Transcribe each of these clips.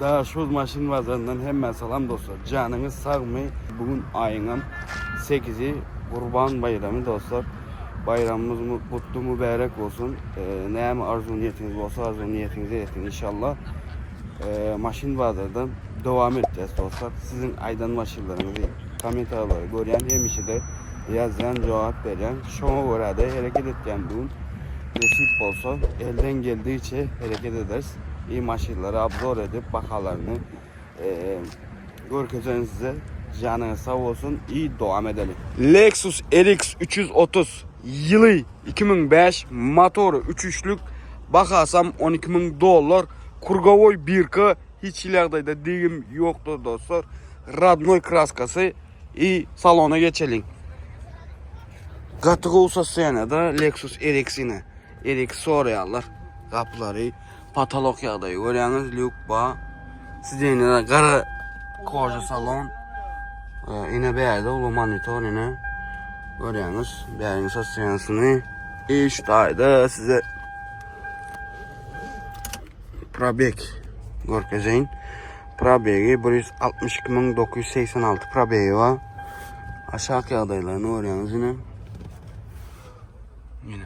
Daha şu maşın pazarından hemen selam dostlar. Canınız sağ mı? Bugün ayının 8'i Kurban Bayramı dostlar. Bayramımız mutlu mübarek olsun. Ne arzu niyetiniz olsa arzu niyetinize yetin inşallah. Maşın pazardan devam edeceğiz dostlar. Sizin aydan maşınlarınızı komentarları gören hem işi de yazan cevap veren şuna göre de hareket etken bugün nasip olsa elden geldiği için hareket ederiz. İyi maşinleri abzor edip bakalarını görkeceğiniz size. Canınız sağ olsun, iyi devam edelim. Lexus RX 330 yılı 2005 motoru 3.3'lük bakasam $12.000 kurgavoy 1K hiç ileride de deyim yoktur dostlar. Radnoy kraskası iyi salona geçelim. Katığı usasıyana da Lexus RX yine. RX soruyorlar. Kapıları patolog yağdayı görüyorsunuz. Lükba. Size yine de kara koca salon. Yine bir yerde ulu monitor yine. Görüyorsunuz. Bir yerin sasyansını. İşte ayda size probek görkeceğin. Probegi 162.986 probegi var. Aşağı yağdaylarını görüyorsunuz yine. Yine.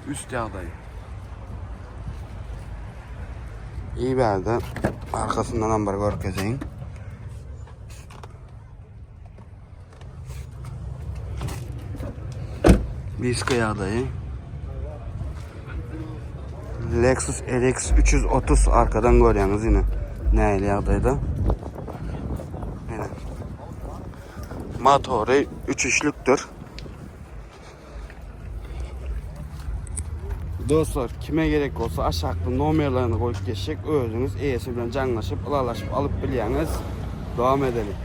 Üst yağdayı. İyi bir yerde arkasından ambar görkeceğin. Biska yağdayı. Lexus RX 330 arkadan görüyorsunuz yine. Neyle yağdaydı? Yine. Motoru 3.3'lüktür. Dostlar kime gerek olsa aşağıda numaralarını koyup geçecek. Özünüz iyisi bilen canlaşıp ılalaşıp alıp biliyeniz. Devam edelim.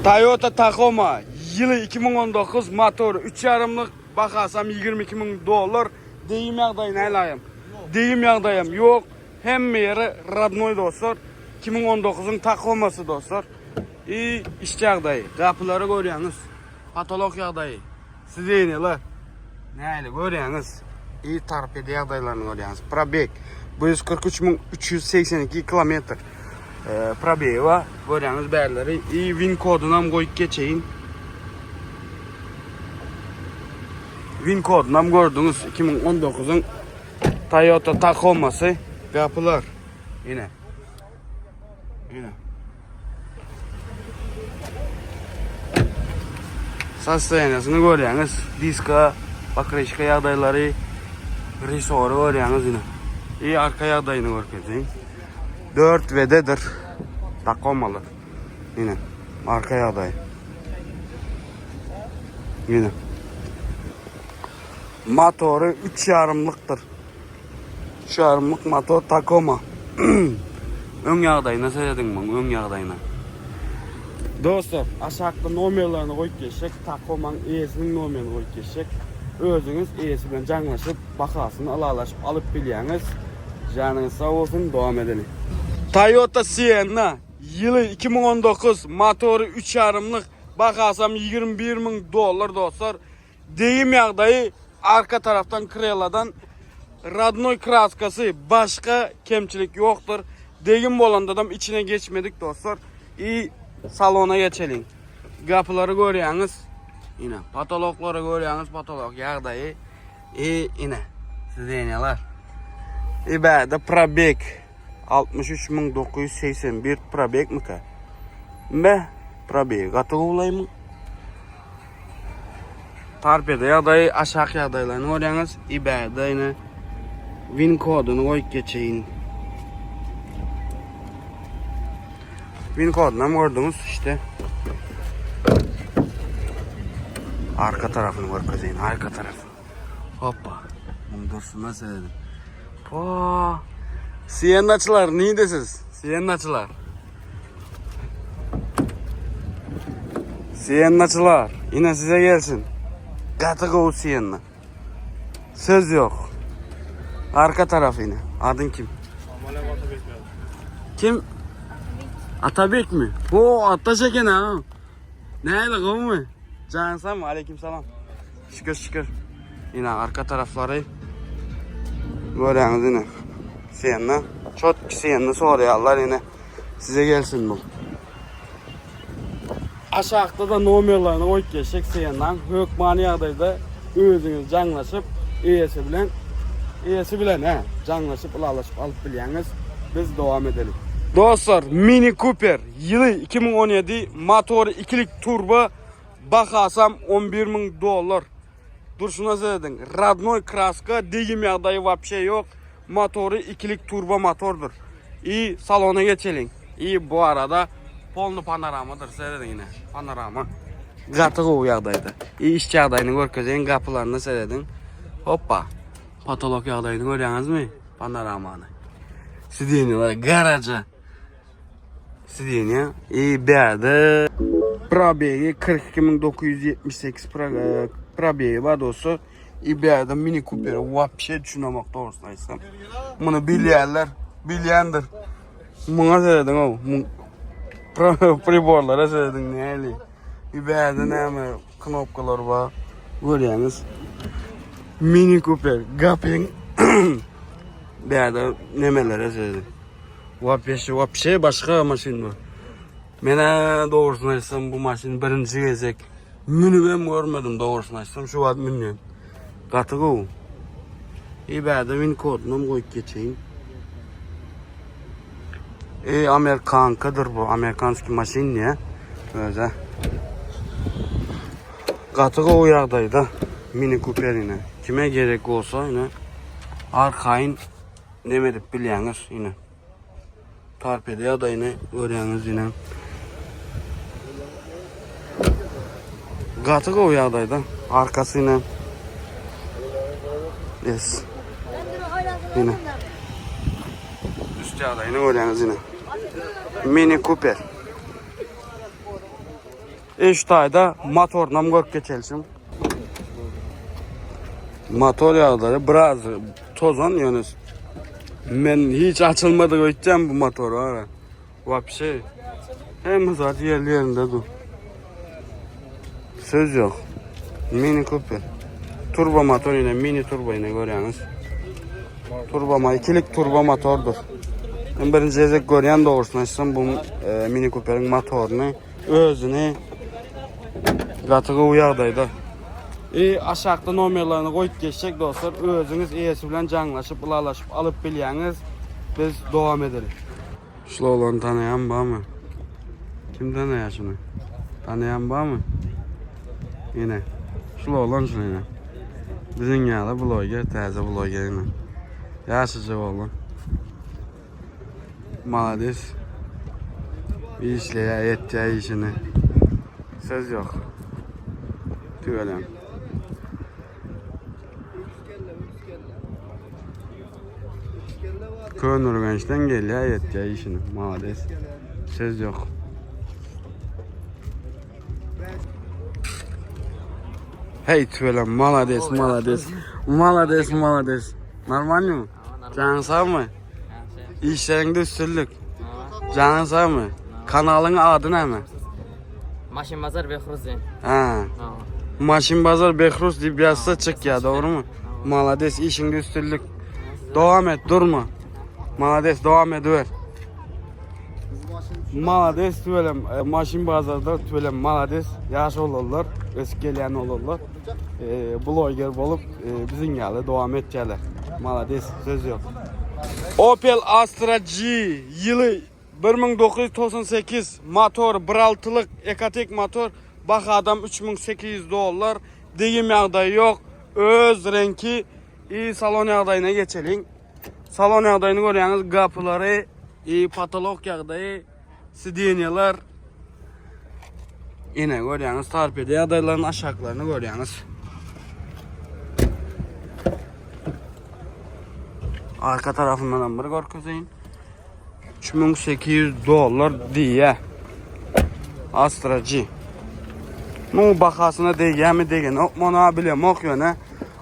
Toyota Tacoma yılı 2019 motoru 3.5'lık bakasam $22.000 deyim yağdayın helayım. Deyim yağdayım yok. Hem yeri Radnoy dostlar. 2019'un Tacoma'sı dostlar. İyi iş yağdayı. Kapıları görüyorsunuz. Patolog yağdayı. Size yeniler. Neyle görüyorsunuz. İyi tarpedi yağdaylarını görüyorsunuz. Probek 143.382 kilometre. Probek var. Görüyorsunuz bərləri. İyi win kodundan koyup geçeyim. Win kodundan gördünüz 2019'un Toyota Tacoma'sı. Kapılar. Yine. Saz dayanasını görüyorsunuz. Diska, bakırışka yağdayları, risoru görüyorsunuz yine. İyi arka yağdayını görkeceğim. 4 vededir. Tacoma'lı. Yine. Arka yağdayı. Yine. Motoru 3.5'lıktır. 3.5'lık motor Tacoma. Ön yağdayına seyredin bunu. Ön yağdayına. Dostlar aşağıda numaralarını koyup geçecek. Tacoma'nın iyisinin numarasını koyup geçecek. Özünüz iyisiyle canlaşıp bakasını alalaşıp alıp biliyeniz. Canınız sağ olsun, devam edelim. Toyota Sienna yılı 2019 motoru 3.5'lık bakasam $21.000 dostlar. Deyim yağdayı arka taraftan Krela'dan Radnoy kraskası başka kemçilik yoktur. Deyim bolanda da içine geçmedik dostlar. İyi salona geçelim. Kapıları görüyorsunuz. Yine patologları görüyorsunuz. Patolog yağdayı. Yine size yeniler. İbade probek 63.981 probek mi ki? Be probek katığı olayım. Tarpede yağdayı aşağı yağdaylarını görüyorsunuz. İbade yine win kodunu koyup geçeyim. Win kodundan gördünüz işte. Arka tarafını görkeceğin. Arka tarafı. Hoppa. Bunu dursunlar seyredin. Sienna'çılar neydesiniz? Sienna'çılar. Sienna'çılar. Yine size gelsin. Katığı o Sienna. Söz yok. Arka tarafı yine. Adın kim? Kim? Atabek mi? O Ataşeken ha. Neyle kavun mu? Cansam mı? Aleyküm selam. Şükür. Yine arka tarafları Görüyorsunuz yine. Siyenna. Çok siyenna soruyorlar yine. Size gelsin bu. Aşağıda da nomerlerini koyup geçecek siyenna. Hökmani adayda özünüz canlaşıp iyisi bilen canlaşıp ılalaşıp alıp bilyeniz. Biz devam edelim. Dostlar, Mini Cooper yılı 2017 motoru ikilik turbo bakasam $11.000. Dur şuna söyledin. Radnoy kraska degim yağdayı вообще yok. Motoru ikilik turbo motordur. İyi salona geçelim. İyi bu arada polnu panoramadır. Seyredin yine. Panorama. Qatığı o yağdaydı. İyi iş yağdayını görkezeyin kapılarını seyredin. Hoppa. Patolog yağdayını görüyorsunuz mu? Panoramanı. Sideniyalar garaja. Sideniya. İyi bir yerde. Probegi 42.978 probegi var dostu. İyi bir yerde Mini Cooper'ı вообще düşünemek doğrusu aysam. Bunu bilyendir. Buna söyledin o. Priborlara söyledin neyli. İyi bir yerde ne knopkalar var. Görüyorsunuz. Mini Cooper, Gaping. Bir yerde nemelere söyledim. Вообще başka maşin var. Mene doğrusunu açsam bu maşin birinci gezek. Münü ben görmedim doğrusunu açsam şu an münü. Katığı o. İyi bir yerde win kodunu koyup geçeyim. Amerikankadır bu. Amerikanski maşin ya. Böyle. Katığı o yağdaydı. Mini Cooper yine. Kime gerek olsa yine. Arkayın ne verip bilyeniz yine. Torpedi ya da yine görüyorsunuz yine. Katığı o yağdaydı. Arkası yine. Yes. Yine. Üst yağda yine görüyorsunuz yine. Mini Cooper. İşte ayda motorla görüp geçelim. Motor yağları biraz tozan yalnız. Ben hiç açılmadı göçeceğim bu motoru ara. Вообще. Hem zaten yerlerinde dur. Söz yok. Mini Cooper. Turbo motor yine mini turbo yine görüyorsunuz. Turbo ikilik turbo motordur. Ben birinci ezek görüyen doğrusunu açsam bu Mini Cooper'in motorunu özünü katığı uyardaydı. Aşağıda nomerlerini koyup geçecek dostlar. Özünüz iyisi bilen canlaşıp ılalaşıp alıp bilyeniz. Biz devam edelim. Şu oğlanı tanıyan var mı? Kim tanıyor şunu? Tanıyan var mı? Yine. Şu oğlan şunu yine. Bizim yağda blogger, taze blogger yine. Yaşıcı oğlan. Malades. Bir işleye edeceği işini. Söz yok. Tüyelim. Könür gençten geliyor edeceği işini. Malades. Söz yok. Hey tüyelim. Malades. Normal mi? Canın sağ mı? İşlerinde üstünlük. Canın sağ mı? Kanalın adı ne mi? Maşin Bazar Behruz. Ha. Maşin Bazar Behruz diye bir yazsa çık ya, doğru mu? Malades, işinde üstünlük. Devam et, durma. Malades, devam ediver. Malades tüvelem, Maşin Bazar'da tüvelem malades. Yaş olurlar, eski gelen olurlar. Blogger olup bizim yerle devam edecekler. Malades, söz yok. Opel Astra G yılı 1998 motor 1.6'lık ekatek motor. Bak adam $3.800. Degim yağdayı yok. Öz renki iyi salon yağdayına geçelim. Salon yağdayını görüyorsunuz. Kapıları iyi patolog yağdayı. Sideniyalar. Yine görüyorsunuz. Torpedi yağdayların aşağılarını görüyorsunuz. Arka tarafından bir görkezeyin. $3.800 diye. Astra G. Bu bakasına değgen mi değgen. Okmana bilem okuyor ne.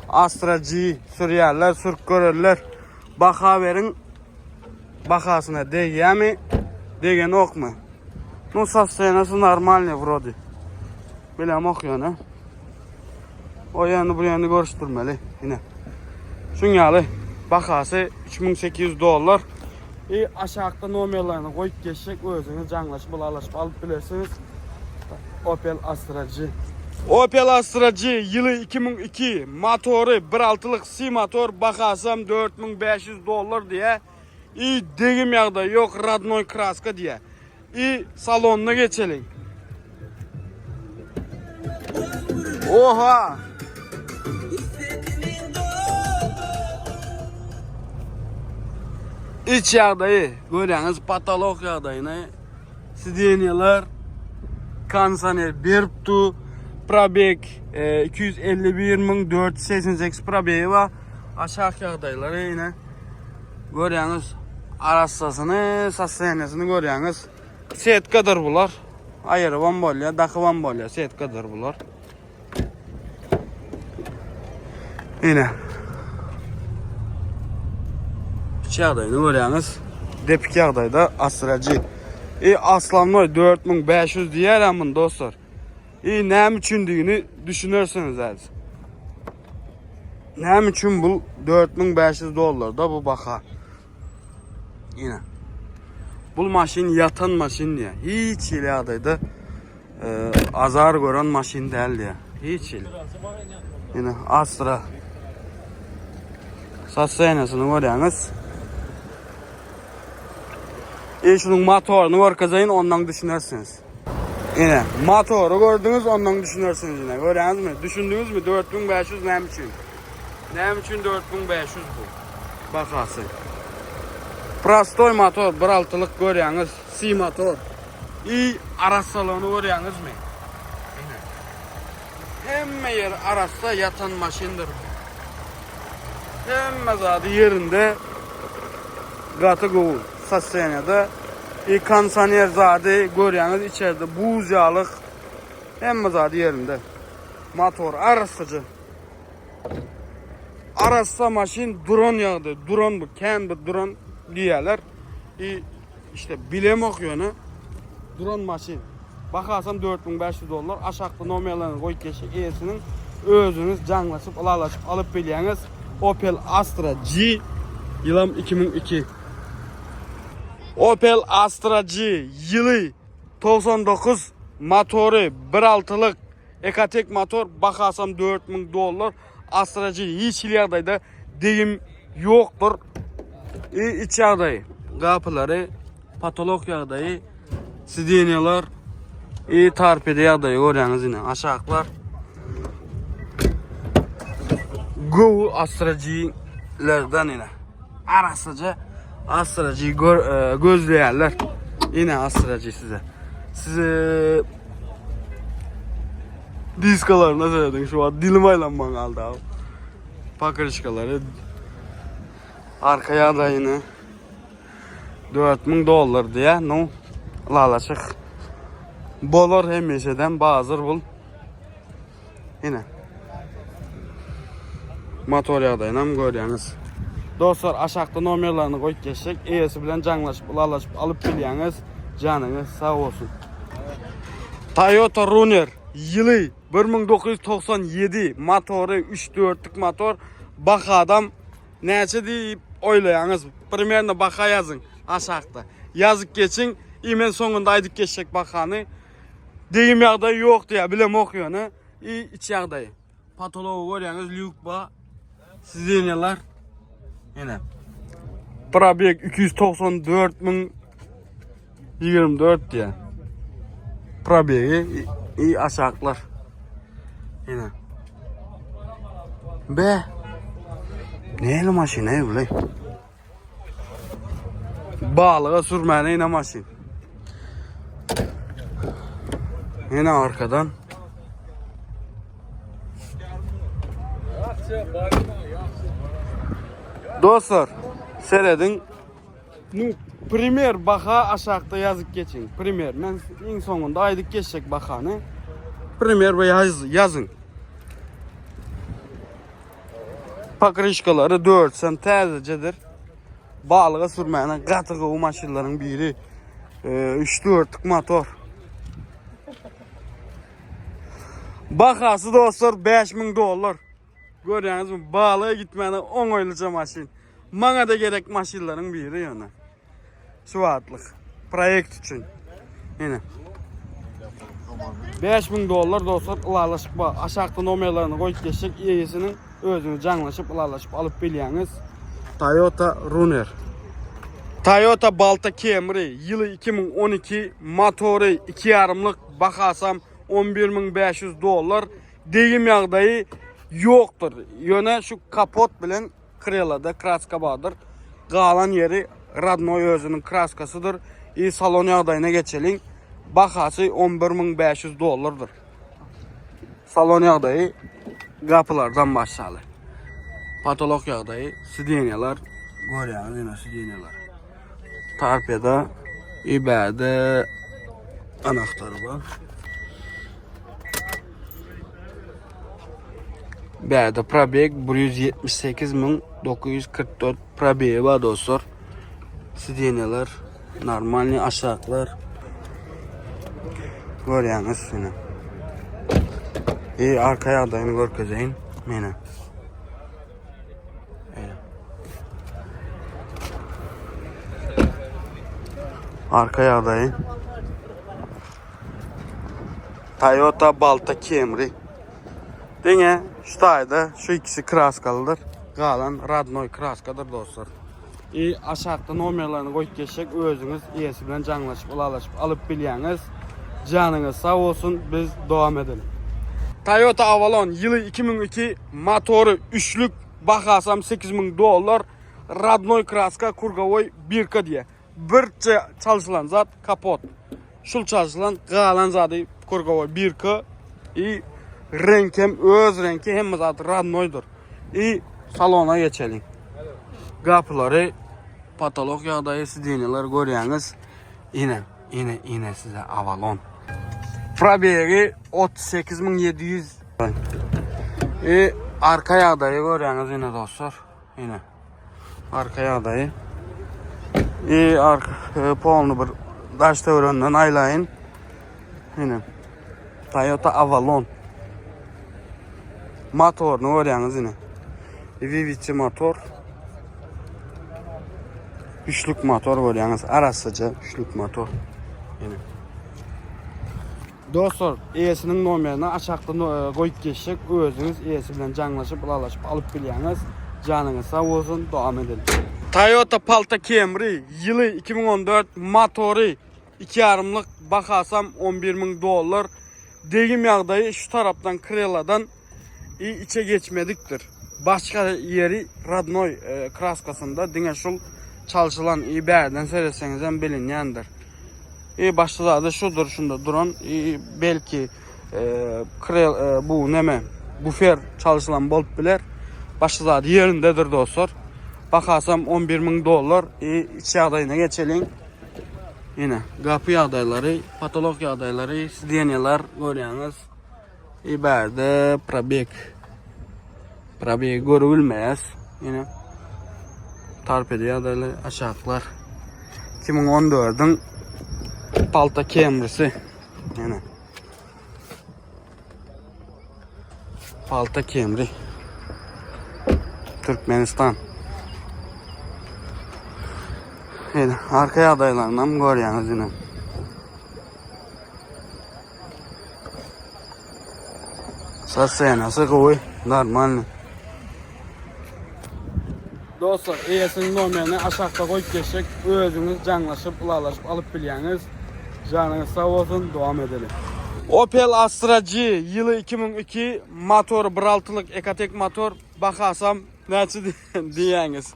Astra G sürüyorlar, sürk görürler. Baka verin. Bakasına değgen mi değgen okma. Bu состояние нормальный вроде. Bilem okuyor ne. O yanı bu yanı görüştürmeli yine. Şunyalı. Bakası 3800 dolar. Aşağıda nomerlerini koyup geçecek. Özünüz canlaşıp alaşıp alıp bilirsiniz. Opel Astra G. Opel Astra G yılı 2002 motoru 1.6'lık C motor bakasam 4500 dolar diye. Degim yağda yok radnoy kraska diye. Salonuna geçelim. Oha! İç yağdayı görüyorsunuz patolog yağdayını. Sideniyalar kansaner birptu probek 251.488 probeği var. Aşağı yağdayları yine görüyorsunuz. Araçsasını, sasyenesini görüyorsunuz. Set kadar bular. Ayarı bambolya, dakı bambolya, set kadar bular. Yine Çağdayını görüyorsunuz. Depik yağdayda Astracı. Aslanlar 4500 diyerəm dostlar. Ne üçündüğünü düşünürsünüz az. Ne üçün bu 4500 dolar da bu baka. Yine. Bu maşin yatan maşin diye. Hiç ile adayda azar gören maşin değil diye. Hiç ile. Yine Astra. Sasyenesini görüyorsunuz. Şunun motorunu görkazayın ondan düşünürsünüz. Yine motoru gördünüz ondan düşünürsünüz yine. Görüyorsunuz mu? Düşündünüz mü? 4500 ne için? Ne için 4500 bu? Bakası. Prostoy motor 1.6'lık görüyorsunuz. C motor. Araç salonu görüyorsunuz mu? Yine. Hemme yer araçta yatan maşindir. Hemme zaten yerinde katı kovul. Sasyenede kansaner zadı görüyorsunuz içeride buz yağlık hem zadı yerinde motor arasıcı arasa maşin drone yağdı drone bu kendi drone diyorlar işte bilem okuyor drone maşin bakarsam 4500 dolar aşağıda nomerlerini koyup geçecek iyisinin özünüz canlaşıp alaşıp alıp biliyorsunuz Opel Astra G yılım 2002 Opel Astra G yılı 99 motoru 1.6'lık Ekatek motor bakasam 4000 dolar Astra G hiç ilerideydi deyim yoktur. İç yağdayı kapıları patolog yağdayı sideniyalar tarpede yağdayı görüyorsunuz yine aşağılar Go Astra G'lerden yine arasıca Astracıyı gözleyenler yine Astracı size diskalarına söyledim şu an dilim aylanman kaldı abi pakırışkaları arkaya da yine 4000 dolar diye no lalaşık bolar hemşeden bazı bul yine motor yağdayla görüyorsunuz. Dostlar aşağıda nomerlerini koyup geçecek. İyisi bilen canlaşıp alaşıp alıp biliyorsunuz. Canınız sağ olsun. Toyota Runner yılı 1997 motoru 3-4'lük motor. Baka adam neçe deyip oylayınız. Primerine baka yazın aşağıda. Yazık geçin. İmen sonunda aydık geçecek bakanı. Deyim yağda yok diye bilem okuyor. İç yağdayı. Patoloğu görüyorsunuz. Lükba. Sizin yalar. Yine probek 294.024 diye probeki iyi aşağılar yine be neyle maşin ne biley bağlığa sürmene yine maşin yine arkadan dostlar seyredin. Primer baka aşağıda yazıp geçin. Primer. Ben en sonunda aydık geçecek bakanı. Primer ve yazın. Pakırışkaları 4 sen tezecedir. Bağlığa sürmeyene qatığı o maşinlerin biri 3-4'lük motor. Bakası dostlar 5000 dolar. Görüyorsunuz mu? Bağlığa gitmeyene 10 oyluca maşin. Bana da gerek maşinlerin biri yana. Şu atlık. Proyekt için. Yine. 5000 dolar dostlar ılarlaşıp aşağıda nomerlerini koyup geçecek iyisinin özünü canlaşıp ılarlaşıp alıp biliyeniz Toyota Runner. Toyota Balta Camry yılı 2012 motoru 2.5'lık bakasam 11.500 dolar deyim yağdayı yoktur. Yöne şu kapot bilen krelada kraska vardır. Qalan yeri Radnoy özünün kraskasıdır. Salon yağdayına geçelim. Bakası 11.500 dolardır. Salon yağdayı kapılardan başladı. Patolog yağdayı sidyenyalar. Görüyorsunuz yine sidyenyalar. Tarpiyada iberde anahtarı var. İberde probeg 178.944 probegi var dostlar. Sidyenyalar normal aşağılar. Görüyorsunuz yine. Arkaya adayını görkezeyin. Yine. Arkaya adayı. Toyota Balta Camry. Denge şu tayda şu ikisi kraskalıdır. Qalan Radnoy kraskadır dostlar. Aşağıda nomerlerini koyup geçecek özünüz iyisi bilen canlaşıp ılarlaşıp alıp biliyeniz. Canınız sağ olsun, biz devam edelim. Toyota Avalon yılı 2002 motoru 3'lük bakasam 8000 dolar Radnoy kraska kurgavoy 1K diye. Birçe çalışılan zat kapot. Şul çalışılan qalan zadı kurgavoy 1K. Renk hem öz renki hem zat Radnoy'dur. Salona geçelim. Kapıları patolog yağdayı sidyenyalar görüyorsunuz. Yine size Avalon. Probegi 38.700. Arka yağdayı görüyorsunuz yine dostlar. Yine. Arka yağdayı. Polnu bir daşta öğrenden aylayın. Yine. Toyota Avalon. Motorunu görüyorsunuz yine. Vivici motor. Üçlük motor görüyorsunuz. Arasıca üçlük motor. Yine. Dostlar, ES'nin numaranı aşağıda koyup geçecek. Özünüz ES bilen canlaşıp, ılarlaşıp alıp biliyeniz. Canınız sağ olsun, devam edelim. Toyota Balta Camry yılı 2014 motoru 2.5'lık bakasam 11.000 dolar. Deyim yağdayı şu taraftan kreladan içe geçmediktir. Başka yeri Radnoy kraskasında dingeşul çalışılan berden seyretsenizden bilinyendir. Başta da şudur şunda duran belki bu neme bufer çalışılan bolt biler başta da yerindedir dostlar. Bakasam 11.000 dolar iç yağdayına geçelim. Yine kapı yağdayları, patolog yağdayları, sidyenyalar görüyorsunuz. İberde probeg görülmez. Yine tarpedi yağdayları aşağılar. 2014'ün Balta Camry'si. Yine. Balta Camry. Türkmenistan. Yine arka adaylarından görüyorsunuz yine. Sasya koy normal. Dostlar, ES'nin numaranı aşağıda koyup geçecek. Özünüz canlaşıp, ılarlaşıp alıp biliyeniz. Canınız sağ olsun, devam edelim. Opel Astra G yılı 2002 motor 1.6'lık Ekatek motor bakasam neçe diyeniz.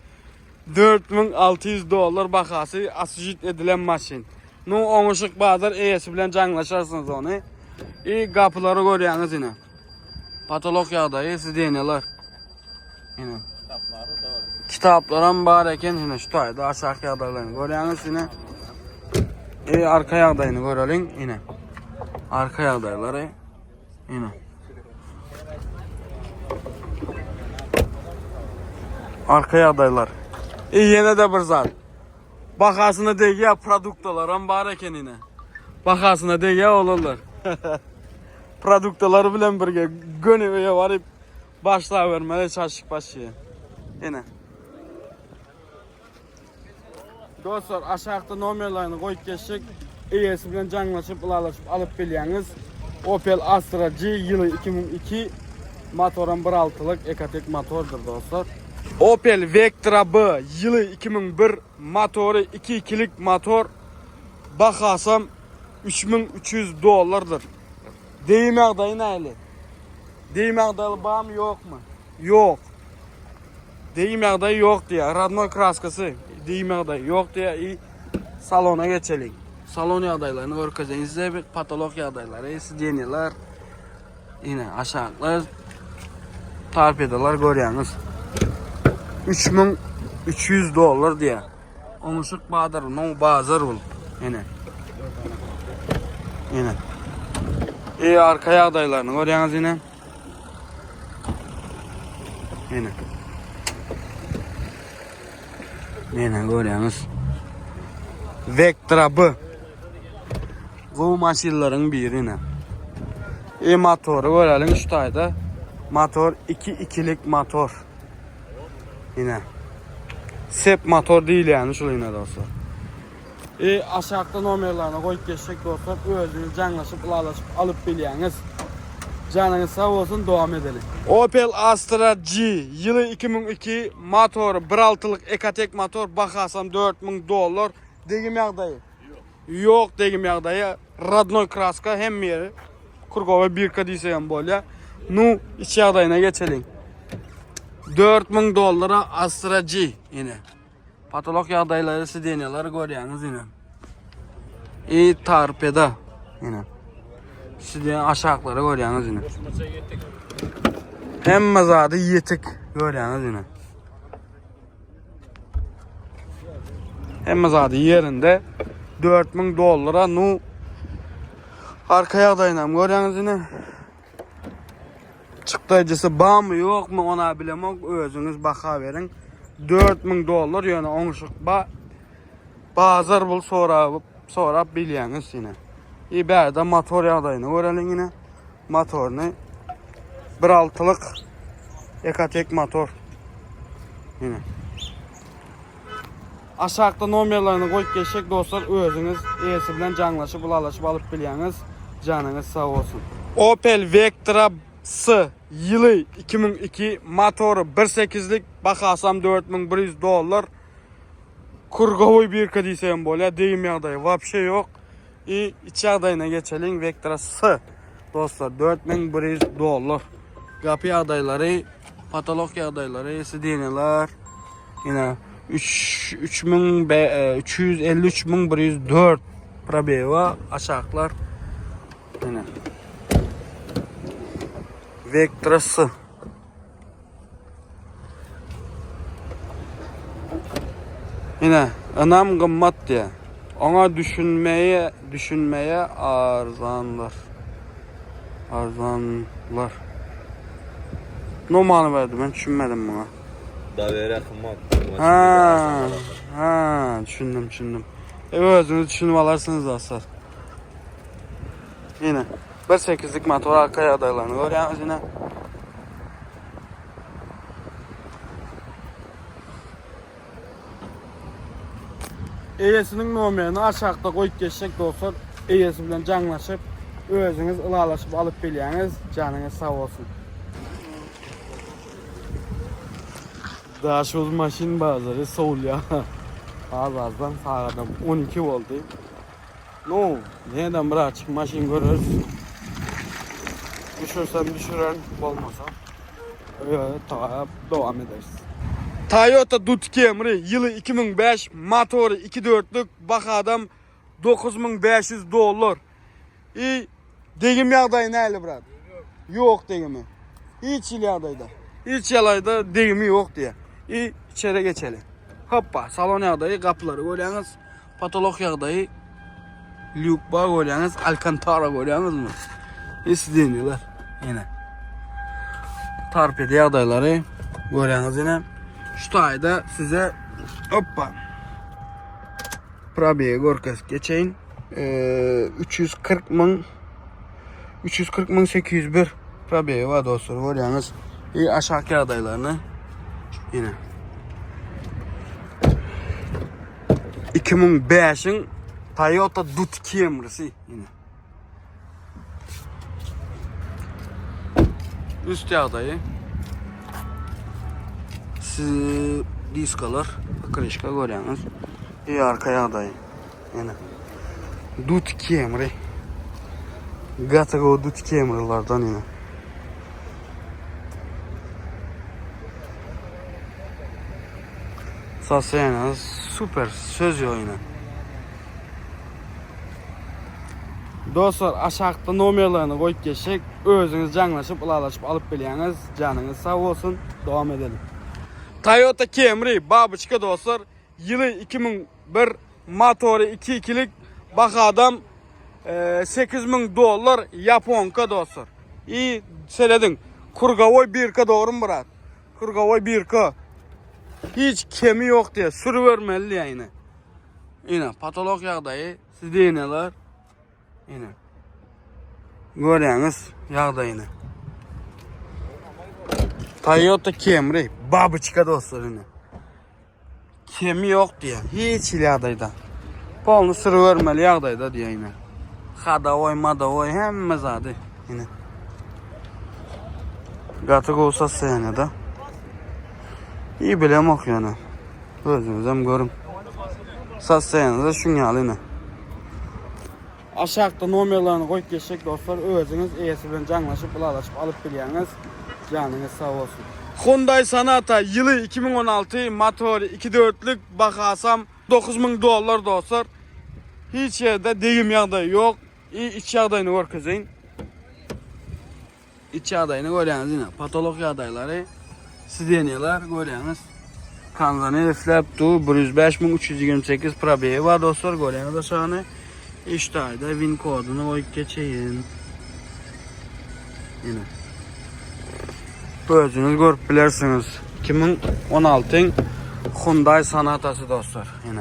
4600 dolar bakası asıcıt edilen maşin. Nu onuşuk bağdır ES bilen canlaşarsınız onu. Kapıları görüyorsunuz yine. Patolog yağdayı sidyenyalar. Yine. Kitaplara bareken yine şu tayda aşağı yağdaylarını görüyorsunuz yine. Arka yağdayını görelim yine. Arka yağdayları yine. Arka yağdaylar. Yine de bir zat. Bakasına degiye produktalar bareken yine. Bakasına degiye olurlar. Produktaları bilen birge gönüveye varıp başlayıvermeli çarşık başıya. Yine. Dostlar aşağıda nomerlerini koyup geçtik. ES bilen canlaşıp, ılalaşıp alıp biliyeniz. Opel Astra G yılı 2002 motorun 1.6'lık Ekatek motordur dostlar. Opel Vectra B yılı 2001 motoru 2.2'lik motor. Bakasam 3300 dolardır. Deyim ağdayı neyli? Deyim ağdayı bağım yok mu? Yok. Deyim ağdayı yok diye. Radno kraskası deyim ağdayı yok diye. Salona geçelim. Salon yağdaylarını görkeceğiz. Size bir patolog yağdayları, sideniler, yine aşağılar, torpedolar görüyorsunuz. 3300 dolar diye. Onuşuk bağdır, no bazar ol. Yine. Arka yağdaylarını görüyorsunuz yine. Yine görüyorsunuz. Vectra B. Bu maşinlerin birine. Motoru görelim şu tayda. Motor 2.2'lik motor. Yine. Sep motor değil yani şu yine dostlar. Aşağıda nomerlerini koyup geçecek dostlar. Özünüz canlaşıp, ılalaşıp alıp biliyeniz. Canınız sağ olsun, devam edelim. Opel Astra G yılı 2002 motoru 1.6'lık Ekatek motor. Bakasam 4000 dolar. Degim yağdayı. Yok degim yağdayı. Radnoy kraska hem yeri. Kurgova bir kadiseyem böyle. Nu iç yağdayına geçelim. 4000 dolara Astra G yine. Patolog yağdayları sideniyaları görüyorsunuz yine. Torpeda yine. Sideniya aşağıları görüyorsunuz yine. Hem mazadı yetik görüyorsunuz yine. Hem zaten yerinde 4000 dolara nu arka yağdayla görüyorsunuz yine. Çıktaycısı bağ mı yok mu ona bilemem, özünüz baka verin. 4000 dolar yani onuşuk bazar bul sonra biliyeniz yine. İberde motor yağdayını görelim yine. Motorunu 1.6'lık Ekatek motor yine. Aşağıda nomerlerini koyup geçecek dostlar. Özünüz ES bilen canlaşıp, ılalaşıp alıp biliyeniz. Canınız sağ olsun. Opel Vectra S yılı 2002 motoru 1.8'lik. Bakasam 4100 dolar. Kurgovoy bir kadiseyem böyle. Deyim yağdayı vapşe yok. İç yağdayına geçelim. Vectra S dostlar 4100 dolar. Kapı yağdayları, patolog yağdayları, sideniler yine 353.104 probeva aşağılar yine. Vectra'sı yine anam gımmat diye ona düşünmeye arzanlar Numaranı verdi, ben düşünmedim buna. Davere kımmat. Düşündüm. Özünüz düşünüp alarsınız dostlar. Yine 1.8'lik motor arka yağdaylarını görüyorsunuz yine. ES'nin numaranı aşağıda koyup geçecek dostlar. ES bilen canlaşıp, özünüz ılalaşıp alıp biliyeniz. Canınız sağ olsun. Daha şu maşin bazıları soğul ya. Azdan sağladım 12 oldu. No, neden bırak maşin görürüz. Düşürsem düşüren olmasa. Devam ederiz. Toyota Dut Camry yılı 2005 motoru 2.4'lük bakadam 9500 dolar. Degim yağdayı neyle bırak? Yok degimi. Hiç yağdayda. Hiç yalayda degimi yok diye. İçeri geçelim. Hoppa salon yağdayı kapıları görüyorsunuz. Patolog yağdayı Lukba görüyorsunuz. Alcantara görüyorsunuz mu? İsteniyorlar yine. Torpedo yağdayları görüyorsunuz yine. Şu tayda size hoppa Prabiye gorkas geçeyim. 340.801 Prabiye var dostlar görüyorsunuz. Aşağı adaylarını yine. 2005'in Toyota Dut Camry'si yine. Üst yağdayı. Siz diskalar, krişka görüyorsunuz. Arka yağdayı. Yine. Dut Camry. Gatago Dut Camry'lardan yine. Sasayana süper söz oyunu. Dostlar aşağıda numarlarını koyup geçecek. Özünüz canlaşıp ılalaşıp alıp biliyeniz. Canınız sağ olsun. Devam edelim. Toyota Camry babıçka dostlar. Yılı 2001 motoru 2.2'lik. Bak adam $8,000 Japonka dostlar. İyi söyledin. Kurgavoy 1K doğru mu Murat? Kurgavoy 1K. Hiç kemi yok diye sürüvermeli yani. Yine patolog yağdayı siz deyineler. Yine. Görüyorsunuz yağdayını. Toyota Camry babıçka dostlar yine. Kemi yok diye hiç yağdayda. Polnu sürüvermeli yağdayda diye yine. Hadavoy madavoy hemme zadı yine. Gatık olsa seyene de. İyi bilem ok yani. Özünüz hem görün. Satsayanız da şun yalını. Aşağıda numarlarını koyup geçecek dostlar. Özünüz iyisi bilen canlaşıp ılalaşıp alıp biliyeniz. Canınız sağ olsun. Hyundai Sonata yılı 2016 motoru 2.4'lük bakasam $9,000 dostlar. Hiç yerde deyim yağdayı yok. İç yağdayını var kızın. İç yağdayını görüyorsunuz yine. Patolog yağdayları. Siz deniyorlar görüyorsunuz. Kanzani herifleptu 105.328 probeyi var dostlar. Görüyorsunuz da şahane. İşte ayda win kodunu koyup geçeyim. Yine. Özünüz görüp bilirsiniz. 2016'ın Hyundai Sonata'sı dostlar. Yine.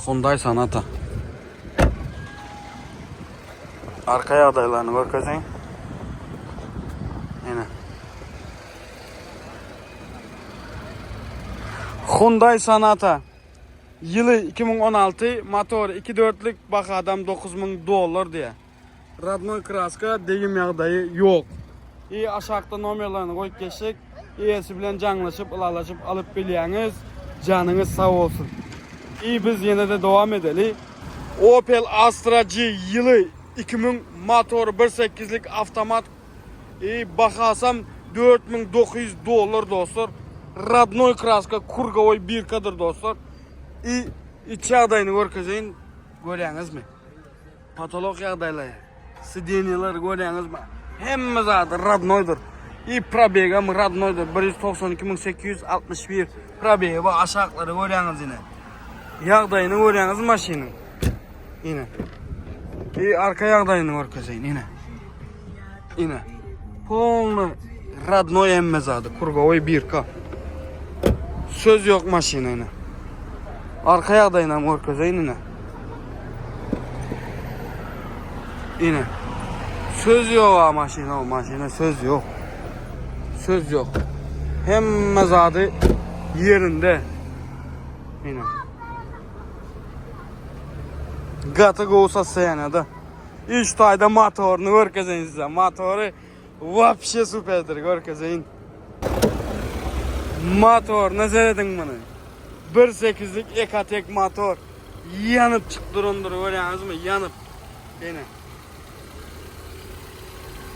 Hyundai Sonata. Arkaya adaylarını bakacağım. Yine. Hyundai Sonata. Yılı 2016 motor 2.4'lük bak adam $9,000 diye. Radnoy kraska deyim yağdayı yok. İyi aşağıda numarlarını koyup geçecek. İyisi bilen canlaşıp ılalaşıp alıp biliyeniz. Canınız sağ olsun. İyi biz yine de devam edelim. Opel Astra G yılı 2000 motor 1.8'lik avtomat. Bakasam $4,900 dostlar. Radnoy kraska kurgavoy 1K'dır dostlar. İç yağdayını görkezeyim. Görüyorsunuz mu? Patolog yağdayları. Sideniyalar görüyorsunuz mu? Hemme zaten Radnoy'dur. Probegam Radnoy'dur. 192.861 probegi var. Aşağıları görüyorsunuz yine. Yağdayını görüyorsunuz maşinin. Yine. Arka yağdayını görkezeyim yine. Yine. Polnu Radnoy hemme zaten. Kurgavoy 1K. Söz yok maşina yine. Arka yağdayına görkezeyim yine. Yine. Söz yok ha maşina, o maşina söz yok. Söz yok. Hem mezadı yerinde. Yine. Gatık olsa seyana da. 3 ayda motorunu görkezeyin size. Motoru vapşe süperdir görkezeyin. Motor ne seyredin bunu? 1.8'lik Ekatek motor. Yanıp çıktırındır görüyorsunuz mu? Yanıp. Yine.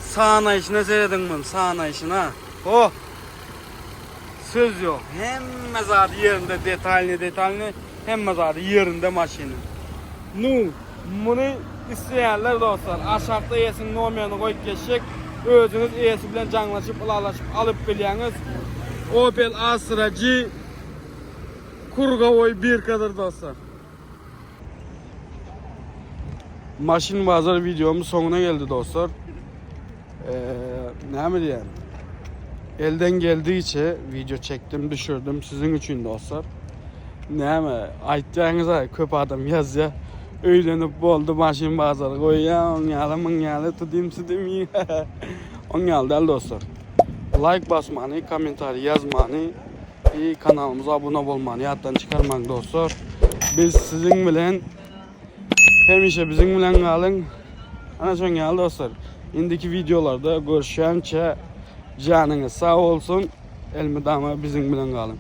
Sağına işine seyredin bunu. Sağına işine. Oh. Söz yok. Hem mezarı yerinde detaylı. Hem mezarı yerinde maşinin. Bunu isteyenler dostlar. Aşağıda yesin numaranı koyup geçecek. Özünüz iyisi bilen canlaşıp ılalaşıp alıp biliyeniz. Opel Astra G kurgavoy 1K'dır dostlar. Maşin bazar videomuz sonuna geldi dostlar. Ne mi diyeyim? Elden geldiği için video çektim, düşürdüm sizin için dostlar. Ne mi? Aytacağınıza köp adam yaz ya. Öğlenip oldu maşin bazarı koy ya. On yalı tutayım sütüm iyi. On yalı değil dostlar. like basmanı, komentar yazmanı, kanalımıza abone olmanı, yattan çıkarmanı dostlar. Biz sizin bilen hemişe bizim bilen kalın. Ana şon geldi dostlar. İndiki videolarda görüşençe canınız sağ olsun. Elmidama bizim bilen kalın.